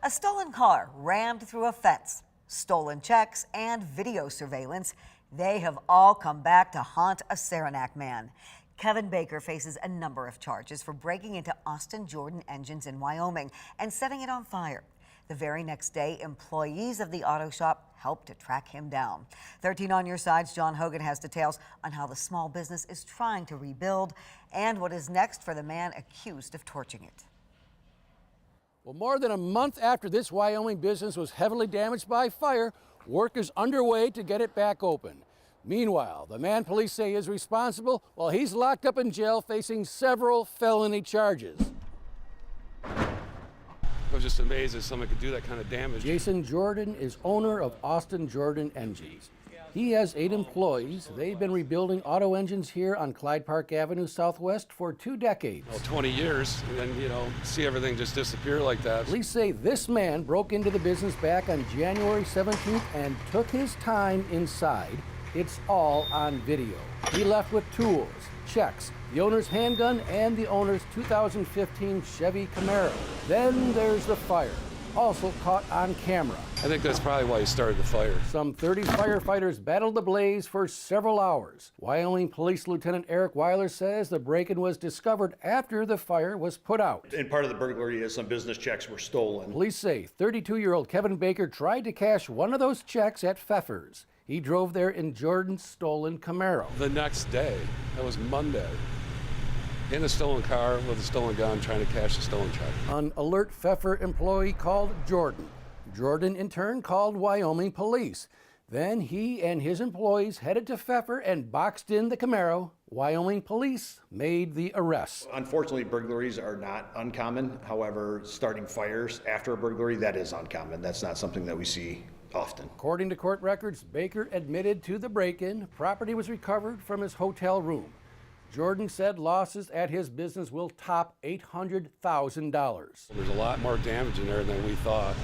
A stolen car rammed through a fence, stolen checks, and video surveillance. They have all come back to haunt a Saranac man. Kevin Baker faces a number of charges for breaking into Austin Jordan engines in Wyoming and setting it on fire. The very next day, employees of the auto shop helped to track him down. 13 on your side's John Hogan has details on how the small business is trying to rebuild and what is next for the man accused of torching it. Well, more than a month after this Wyoming business was heavily damaged by fire, work is underway to get it back open. Meanwhile, the man police say is responsible, well, he's locked up in jail facing several felony charges. I was just amazed that someone could do that kind of damage. Jason Jordan is owner of Austin Jordan Engines. He has 8 employees. They've been rebuilding auto engines here on Clyde Park Avenue Southwest for 2 decades. 20 years, and then, see everything just disappear like that. Police say this man broke into the business back on January 17th and took his time inside. It's all on video. He left with tools, checks, the owner's handgun, and the owner's 2015 Chevy Camaro. Then there's the fire, also caught on camera. I think that's probably why he started the fire. Some 30 firefighters battled the blaze for several hours. Wyoming Police Lieutenant Eric Weiler says the break-in was discovered after the fire was put out. And part of the burglary is some business checks were stolen. Police say 32-year-old Kevin Baker tried to cash one of those checks at Pfeffer's. He drove there in Jordan's stolen Camaro. The next day, that was Monday, in a stolen car with a stolen gun trying to cash a stolen check. An alert Pfeffer employee called Jordan. Jordan in turn called Wyoming police. Then he and his employees headed to Pfeffer and boxed in the Camaro. Wyoming police made the arrest. Unfortunately, burglaries are not uncommon. However, starting fires after a burglary, that is uncommon. That's not something that we see often. According to court records, Baker admitted to the break-in. Property was recovered from his hotel room. Jordan said losses at his business will top $800,000. There's a lot more damage in there than we thought.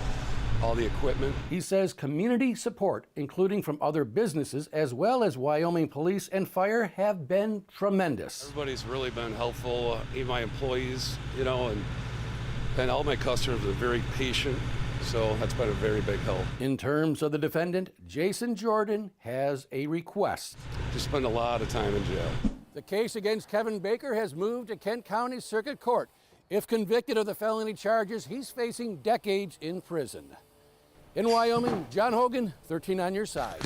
All the equipment. He says community support, including from other businesses as well as Wyoming police and fire, have been tremendous. Everybody's really been helpful, even my employees, and all my customers are very patient. So that's been a very big help. In terms of the defendant, Jason Jordan has a request. To spend a lot of time in jail. The case against Kevin Baker has moved to Kent County Circuit Court. If convicted of the felony charges, he's facing decades in prison. In Wyoming, John Hogan, 13 on your side.